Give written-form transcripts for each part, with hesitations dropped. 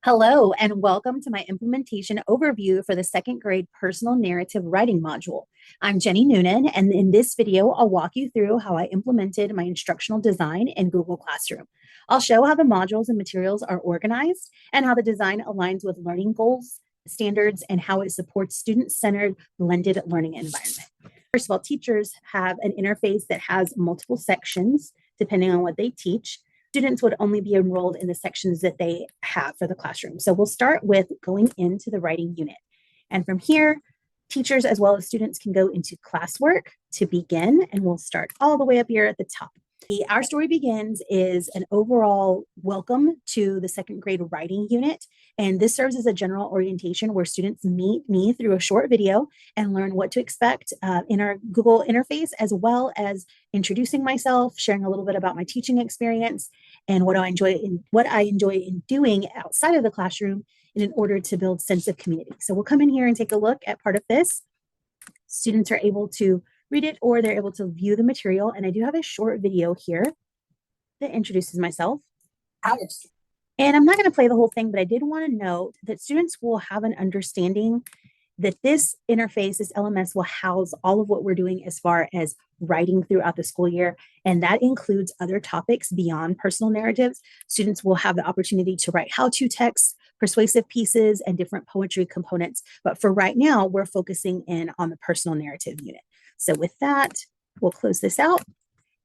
Hello, and welcome to my implementation overview for the second grade personal narrative writing module. I'm Jenny Noonan, and in this video, I'll walk you through how I implemented my instructional design in Google Classroom. I'll show how the modules and materials are organized and how the design aligns with learning goals, standards, and how it supports student-centered blended learning environment. First of all, teachers have an interface that has multiple sections depending on what they teach. Students would only be enrolled in the sections that they have for the classroom. So we'll start with going into the writing unit. And from here, teachers as well as students can go into classwork to begin, and we'll start all the way up here at the top. Our Story Begins is an overall welcome to the second grade writing unit. And this serves as a general orientation where students meet me through a short video and learn what to expect in our Google interface, as well as introducing myself, sharing a little bit about my teaching experience and what I enjoy in doing outside of the classroom in order to build sense of community. So we'll come in here and take a look at part of this. Students are able to read it or they're able to view the material. And I do have a short video here that introduces myself. And I'm not going to play the whole thing, but I did want to note that students will have an understanding that this interface, this LMS, will house all of what we're doing as far as writing throughout the school year. And that includes other topics beyond personal narratives. Students will have the opportunity to write how-to texts, persuasive pieces, and different poetry components. But for right now, we're focusing in on the personal narrative unit. So with that, we'll close this out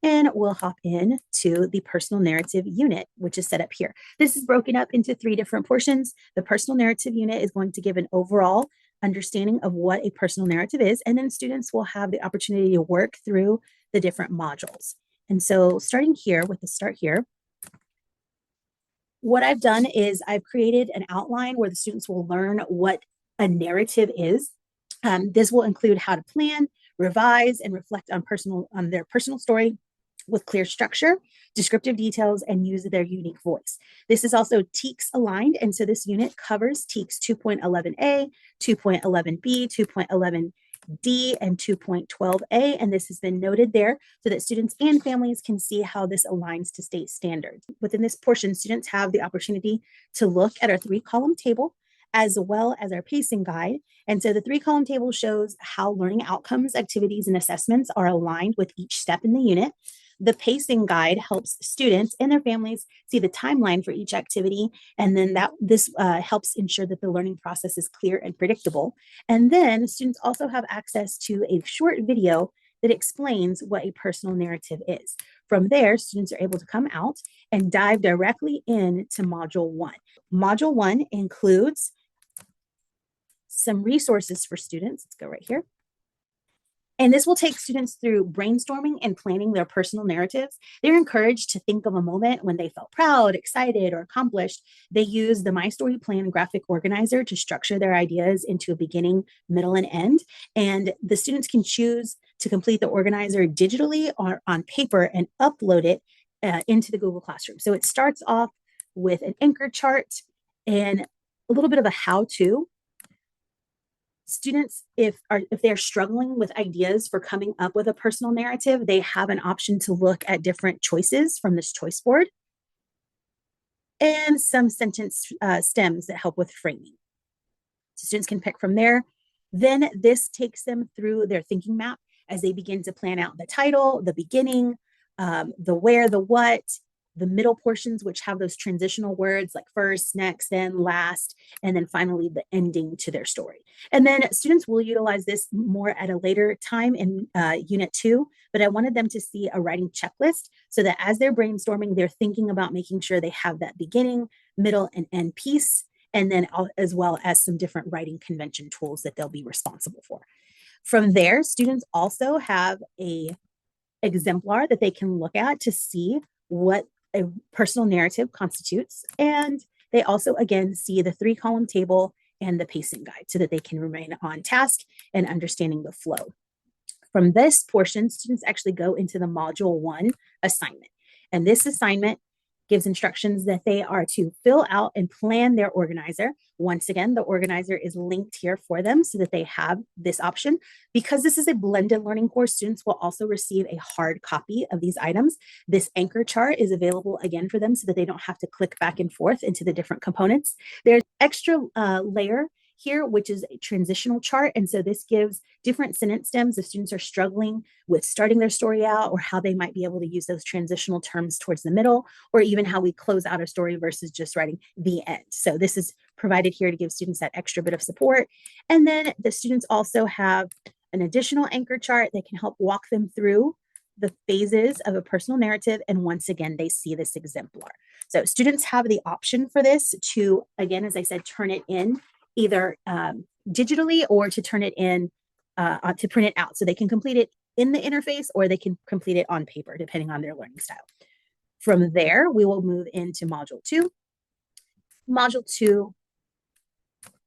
and we'll hop in to the personal narrative unit, which is set up here. This is broken up into 3 different portions. The personal narrative unit is going to give an overall understanding of what a personal narrative is, and then students will have the opportunity to work through the different modules. And so starting here with the start here, what I've done is I've created an outline where the students will learn what a narrative is. This will include how to plan, revise, and reflect on their personal story with clear structure, descriptive details, and use their unique voice. This is also TEKS aligned, and so this unit covers TEKS 2.11a, 2.11b, 2.11d, and 2.12a, and this has been noted there so that students and families can see how this aligns to state standards. Within this portion, students have the opportunity to look at our 3-column table as well as our pacing guide. And so the 3-column table shows how learning outcomes, activities, and assessments are aligned with each step in the unit. The pacing guide helps students and their families see the timeline for each activity, and then this helps ensure that the learning process is clear and predictable. And then students also have access to a short video that explains what a personal narrative is. From there, students are able to come out and dive directly into Module 1. Module 1 includes some resources for students. Let's go right here. And this will take students through brainstorming and planning their personal narratives. They're encouraged to think of a moment when they felt proud, excited, or accomplished. They use the My Story Plan graphic organizer to structure their ideas into a beginning, middle, and end. And the students can choose to complete the organizer digitally or on paper and upload it into the Google Classroom. So it starts off with an anchor chart and a little bit of a how-to. Students, if they're struggling with ideas for coming up with a personal narrative, they have an option to look at different choices from this choice board and some sentence stems that help with framing. So students can pick from there. Then this takes them through their thinking map as they begin to plan out the title, the beginning, the where, the what, the middle portions, which have those transitional words like first, next, then, last, and then finally the ending to their story. And then students will utilize this more at a later time in Unit 2, but I wanted them to see a writing checklist so that as they're brainstorming, they're thinking about making sure they have that beginning, middle, and end piece, and then as well as some different writing convention tools that they'll be responsible for. From there, students also have a exemplar that they can look at to see what a personal narrative constitutes. And they also, again, see the 3-column table and the pacing guide so that they can remain on task and understanding the flow. From this portion, students actually go into the Module 1 assignment. And this assignment gives instructions that they are to fill out and plan their organizer. Once again, the organizer is linked here for them so that they have this option. Because this is a blended learning course, students will also receive a hard copy of these items. This anchor chart is available again for them so that they don't have to click back and forth into the different components. There's extra layer here, which is a transitional chart. And so this gives different sentence stems if students are struggling with starting their story out, or how they might be able to use those transitional terms towards the middle, or even how we close out a story versus just writing the end. So this is provided here to give students that extra bit of support. And then the students also have an additional anchor chart that can help walk them through the phases of a personal narrative. And once again, they see this exemplar. So students have the option for this to, again, as I said, turn it in either digitally or to turn it in, to print it out. So they can complete it in the interface or they can complete it on paper, depending on their learning style. From there, we will move into Module 2. Module 2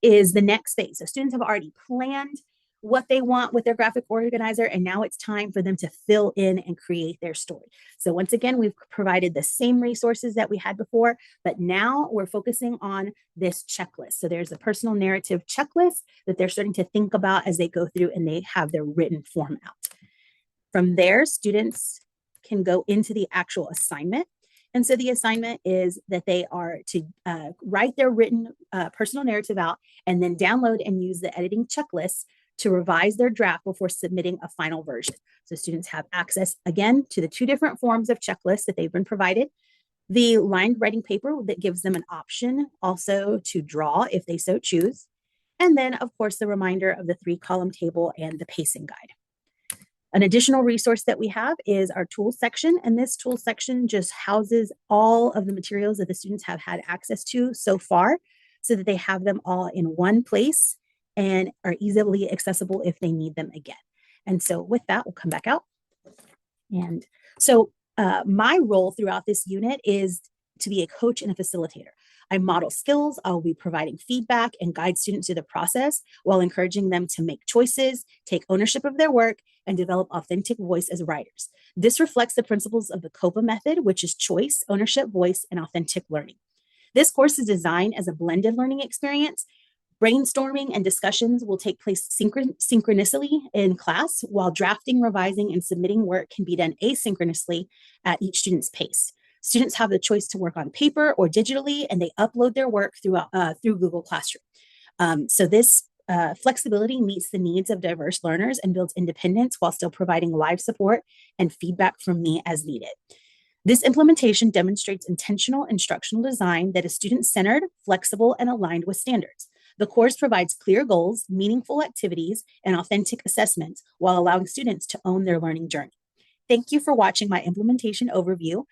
is the next phase. So students have already planned what they want with their graphic organizer, and now it's time for them to fill in and create their story. So once again, we've provided the same resources that we had before, but now we're focusing on this checklist. So there's a personal narrative checklist that they're starting to think about as they go through and they have their written form out. From there, students can go into the actual assignment. And so the assignment is that they are to write their written personal narrative out and then download and use the editing checklist to revise their draft before submitting a final version. So students have access, again, to the two different forms of checklists that they've been provided. The lined writing paper that gives them an option also to draw if they so choose. And then, of course, the reminder of the 3-column table and the pacing guide. An additional resource that we have is our tools section. And this tools section just houses all of the materials that the students have had access to so far so that they have them all in one place and are easily accessible if they need them again. And so with that, we'll come back out. And so my role throughout this unit is to be a coach and a facilitator. I model skills. I'll be providing feedback and guide students through the process while encouraging them to make choices, take ownership of their work, and develop authentic voice as writers. This reflects the principles of the COPA method, which is choice, ownership, voice, and authentic learning. This course is designed as a blended learning experience. Brainstorming and discussions will take place synchronously in class, while drafting, revising, and submitting work can be done asynchronously at each student's pace. Students have the choice to work on paper or digitally, and they upload their work through Google Classroom. So this flexibility meets the needs of diverse learners and builds independence while still providing live support and feedback from me as needed. This implementation demonstrates intentional instructional design that is student-centered, flexible, and aligned with standards. The course provides clear goals, meaningful activities, and authentic assessments while allowing students to own their learning journey. Thank you for watching my implementation overview.